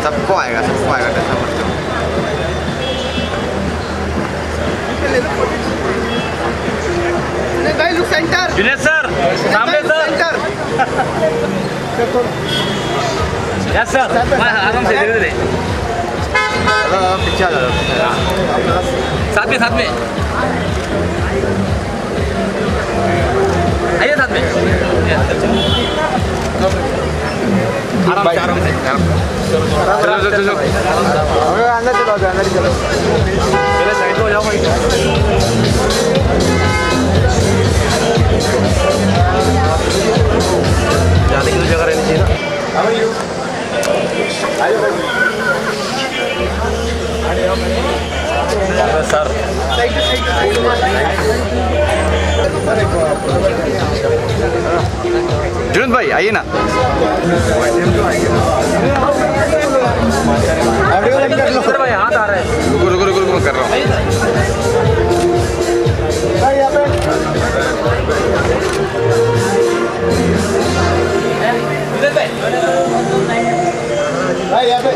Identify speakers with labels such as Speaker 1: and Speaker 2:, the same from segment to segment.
Speaker 1: सबको आएगा टेंशन मत लो। भाई लुक सेंटर
Speaker 2: जुनेद सर सामने सर यस सर आराम से धीरे
Speaker 1: पीछे आ जाओ
Speaker 2: साथ में आइए साथ में आराम से चलो
Speaker 1: अंदर चलो पहले साइड हो जाओ भाई। जाने की तो जगह रहनी चाहिए ना।
Speaker 2: सर
Speaker 1: जुनूद भाई आइए ना।
Speaker 2: भाई हाथ आ रहा है।
Speaker 1: रुको कर रहा हूँ। भाई यहाँ पे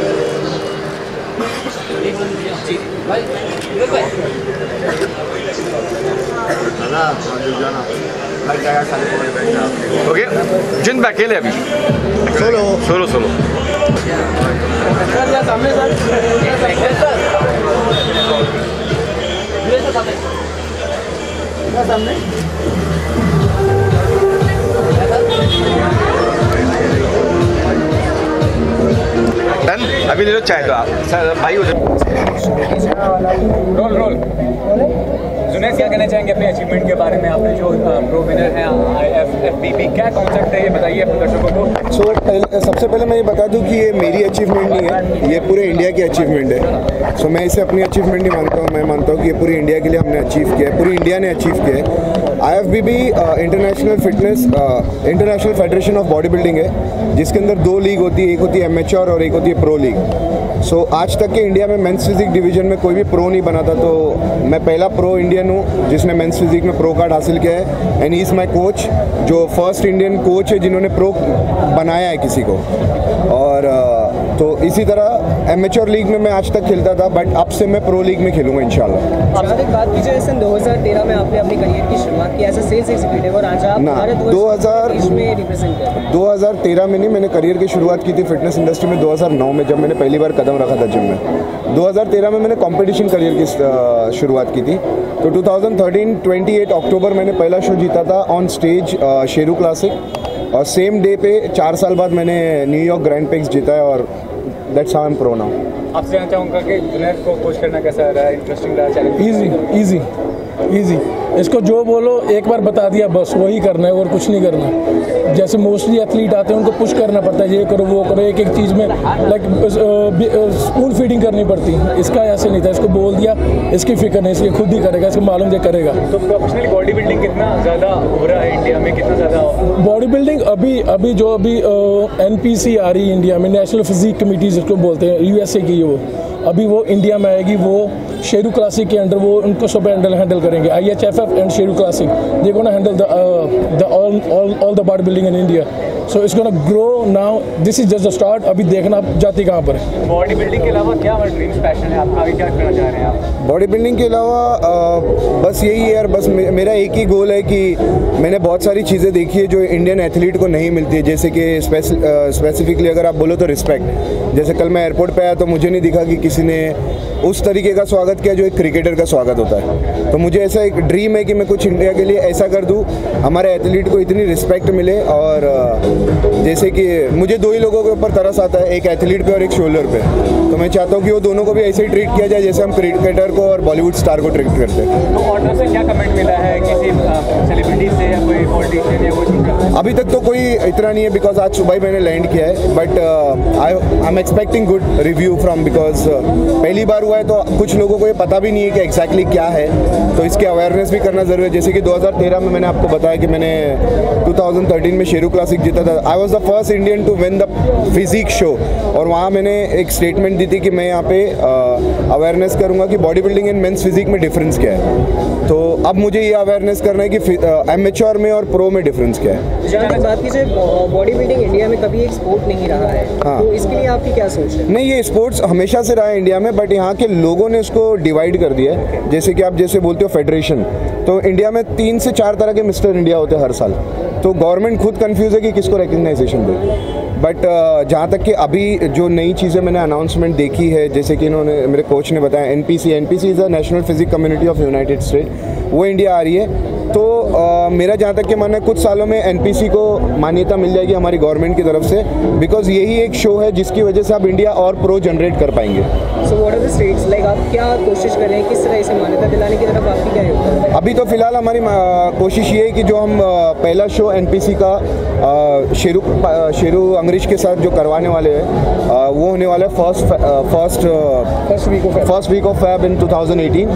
Speaker 1: ओके जिन पे अकेले अभी सोलो सामने डन अभी ले लो चाय तो आप सर भाई हो
Speaker 2: रोल जुनैद क्या कहना चाहेंगे अपने अचीवमेंट के बारे में? आपने जो प्रो विनर हैं IFFBB क्या कॉन्सेप्ट है ये बताइए अपने दर्शकों को।
Speaker 3: सबसे पहले मैं ये बता दूं कि ये मेरी अचीवमेंट नहीं है, ये पूरे इंडिया की अचीवमेंट है। मैं इसे अपनी अचीवमेंट नहीं मानता हूँ, मैं मानता हूँ कि ये पूरी इंडिया के लिए हमने अचीव किया है, पूरी इंडिया ने अचीव किया है। IFBB international federation of body building है, जिसके अंदर 2 लीग होती है, एक होती है एमेच्योर और एक होती है प्रो लीग। आज तक के इंडिया में मेंस फिजिक डिवीजन में कोई भी प्रो नहीं बना था, तो मैं पहला प्रो इंडियन हूँ जिसने मेंस फिजिक में प्रो कार्ड हासिल किया है। And he is my coach, जो फर्स्ट इंडियन कोच है जिन्होंने प्रो बनाया है किसी को। और तो इसी तरह एमेच्योर लीग में मैं आज तक खेलता था, बट अब से मैं प्रो लीग में खेलूंगा इंशाल्लाह।
Speaker 4: एक बात कीजिए, सन 2013 में आपने अपनी करियर की शुरुआत की एज अ सेल्स एग्जीक्यूटिव और आज आप भारत में रिप्रेजेंट कर रहे हैं।
Speaker 3: 2013 में नहीं, मैंने करियर की शुरुआत की थी फिटनेस इंडस्ट्री में 2009 में, जब मैंने पहली बार कदम रखा था जिम में। 2013 में मैंने कंपटीशन करियर की शुरुआत की थी। तो 2013 28 अक्टूबर मैंने पहला शो जीता था ऑन स्टेज शेरू क्लासिक, और सेम डे पे 4 साल बाद मैंने न्यूयॉर्क ग्रैंड प्रिक्स जीता है, और that's how I am pro now.
Speaker 2: आपसे जानना चाहूँगा कि जुनैद को कोच करना कैसा रहा, इंटरेस्टिंग रहा, चैलेंजिंग?
Speaker 5: इजी इसको जो बोलो एक बार बता दिया बस वही करना है और कुछ नहीं करना। जैसे मोस्टली एथलीट आते हैं उनको पुश करना पड़ता है, ये करो वो करो, एक चीज़ में लाइक स्पून फीडिंग करनी पड़ती है। इसका ऐसे नहीं था, इसको बोल दिया, इसकी फिक्र नहीं, इसकी खुद ही करेगा, इसको मालूम है करेगा।
Speaker 2: तो प्रोफेशनल बॉडी बिल्डिंग कितना ज़्यादा हो रहा है इंडिया में, कितना ज़्यादा
Speaker 5: बॉडी बिल्डिंग अभी NPC आ रही है इंडिया में, नेशनल फिजिक कमेटी जिसको बोलते हैं, USA की वो अभी वो इंडिया में आएगी। वो शेरू क्लासिक के अंडर वो उनको सब हैंडल करेंगे, IHFF and Sheru classic, they gonna handle the all the body building in India. So it's gonna grow now, this is just the start. अभी देखना आप जाती कहाँ पर है।
Speaker 2: बॉडी बिल्डिंग के अलावा क्या ड्रीम्स पैशन है आपका, आगे क्या करना चाह रहे हैं आप?
Speaker 3: बॉडी बिल्डिंग के अलावा बस यही है यार, बस मेरा एक ही गोल है कि मैंने बहुत सारी चीज़ें देखी है जो इंडियन एथलीट को नहीं मिलती है। जैसे कि स्पेसिफिकली अगर आप बोलो तो रिस्पेक्ट। जैसे कल मैं एयरपोर्ट पे आया तो मुझे नहीं दिखा कि किसी ने उस तरीके का स्वागत किया जो एक क्रिकेटर का स्वागत होता है। तो मुझे ऐसा एक ड्रीम है कि मैं कुछ इंडिया के लिए ऐसा कर दूं, हमारे एथलीट को इतनी रिस्पेक्ट मिले। और जैसे कि मुझे 2 ही लोगों के ऊपर तरस आता है, एक एथलीट पे और एक शोल्डर पे। तो मैं चाहता हूँ कि वो दोनों को भी ऐसे ही ट्रीट किया जाए जैसे हम क्रिकेटर को और बॉलीवुड स्टार को ट्रीट करते हैं।
Speaker 2: तो ऑर्डर से क्या कमेंट मिला है किसी सेलिब्रिटी से या कोई पॉलिटिशियन या कुछ?
Speaker 3: अभी तक तो कोई इतना नहीं है, बिकॉज आज सुबह ही मैंने लैंड किया है, but I am expecting good review from, because पहली बार हुआ हुआ है तो कुछ लोगों को ये पता भी नहीं है कि एग्जैक्टली क्या है, तो इसकी अवेयरनेस भी करना ज़रूरी है। जैसे कि 2013 में मैंने आपको बताया कि मैंने 2013 में शेरू क्लासिक जीता था। I was the first Indian to win the physique show, और वहाँ मैंने एक स्टेटमेंट दी थी कि मैं यहाँ पे अवेयरनेस करूँगा कि body building and men's physique में डिफरेंस क्या है। तो अब मुझे ये अवेयरनेस करना है कि एमेच्योर में और प्रो में डिफरेंस क्या है।
Speaker 4: जहाँ तक बात कीजिए, बॉडी बिल्डिंग इंडिया में कभी एक स्पोर्ट नहीं रहा है,
Speaker 3: हाँ।
Speaker 4: तो इसके लिए आपकी क्या सोच है?
Speaker 3: नहीं, ये स्पोर्ट्स हमेशा से रहा है इंडिया में, बट यहाँ के लोगों ने इसको डिवाइड कर दिया है। जैसे कि आप जैसे बोलते हो फेडरेशन, तो इंडिया में 3 से 4 तरह के मिस्टर इंडिया होते हैं हर साल, तो गवर्नमेंट खुद कंफ्यूज है कि किसको रिकग्नाइजेशन दे। बट जहाँ तक कि अभी जो नई चीज़ें मैंने अनाउंसमेंट देखी है, जैसे कि इन्होंने मेरे कोच ने बताया, NPC is a national physique community of United State, वो इंडिया आ रही है। तो मेरा जहाँ तक कि मानना है कुछ सालों में एनपीसी को मान्यता मिल जाएगी हमारी गवर्नमेंट की तरफ से, बिकॉज यही एक शो है जिसकी वजह से आप इंडिया और प्रो जनरेट कर पाएंगे।
Speaker 4: So what are the states, like आप क्या कोशिश कर रहे हैं, किस तरह इसे मान्यता दिलाने की तरफ आपकी क्या योगदान है?
Speaker 3: अभी तो फिलहाल हमारी कोशिश ये है कि जो हम पहला शो एनपीसी का शेरू अंग्रेज के साथ जो करवाने वाले हैं वो होने वाला है first week of Feb in 2018,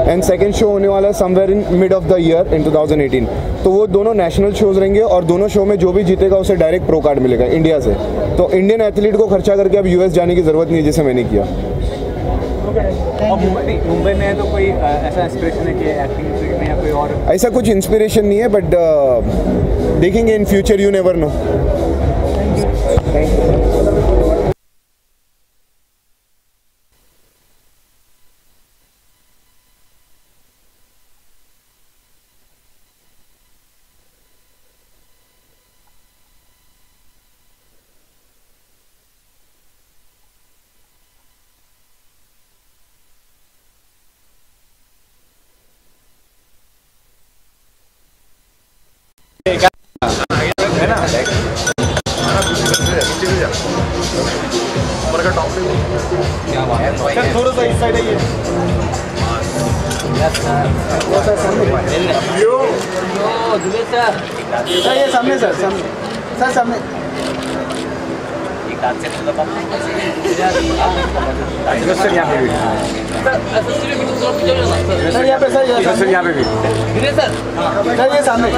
Speaker 3: and second show होने वाला है somewhere in mid of the year in 2018। तो वो दोनों नेशनल शोज रहेंगे, और दोनों शो में जो भी जीतेगा उसे डायरेक्ट प्रो कार्ड मिलेगा इंडिया से। तो इंडियन एथलीट को खर्चा करके अब यूएस जाने की ज़रूरत नहीं है, जैसे मैंने किया।
Speaker 2: और मुंबई में तो कोई ऐसा इंस्पिरेशन है कि एक्टिंग में या कोई और?
Speaker 3: ऐसा कुछ इंस्पिरेशन नहीं है, बट देखेंगे in future, you never know.
Speaker 1: थोड़ा सा इस साइड आइए। सर ये सामने, सर सामने। सर यहाँ पे भी, सर यहाँ पे, सर यहाँ पे भी, सर ये सामने,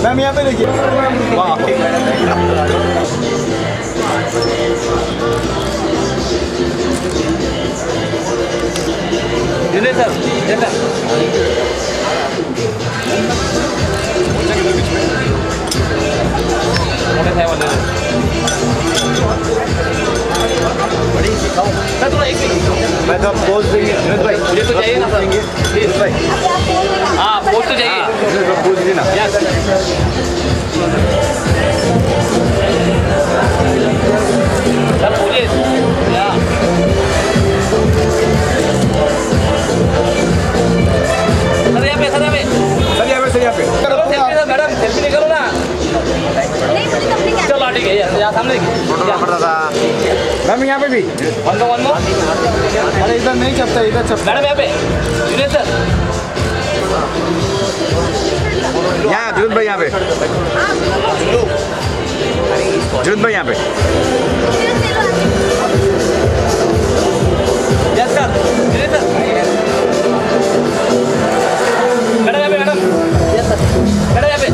Speaker 1: मैम यहाँ पे देखिए। वाह, मैं तो पोस्ट देंगे भाई, मुझे तो चाहिए ना सर भाई। हाँ, पोस्ट तो चाहिए, पूछ ली ना।
Speaker 2: मैडम सेल्फी निकालो ना। चलो ठीक है, यहाँ सामने
Speaker 1: मैम यहाँ पे भी
Speaker 2: वन दो।
Speaker 1: अरे इधर नहीं चलता, इधर चलता।
Speaker 2: मैडम यहाँ पे जुनेद सर,
Speaker 1: यहाँ जुनेद भाई, यहाँ पे जुनेद भाई, यहाँ पे।
Speaker 2: Yes sir, Junaid sir. Madam यहाँ पे, मैडम। यस सर, मैडम यहाँ पे।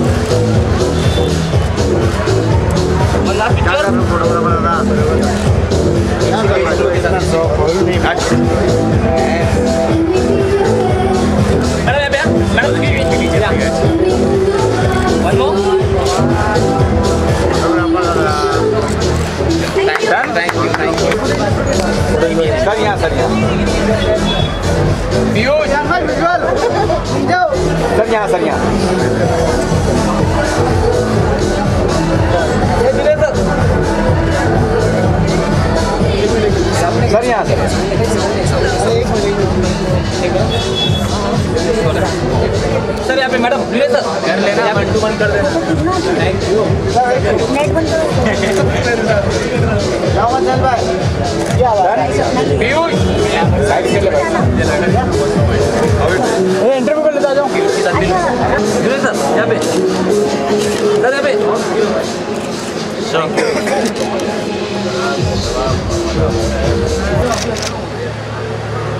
Speaker 1: सर यहाँ सर यहाँ
Speaker 2: सर यहाँ पे मैडम सर कर लेना, यहाँ पे बंद कर देना। Thank you.
Speaker 1: चल भाई। इंटरव्यू कर लेता जाओ सर यहाँ पे सर यहाँ पे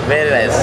Speaker 1: वेरी नाइस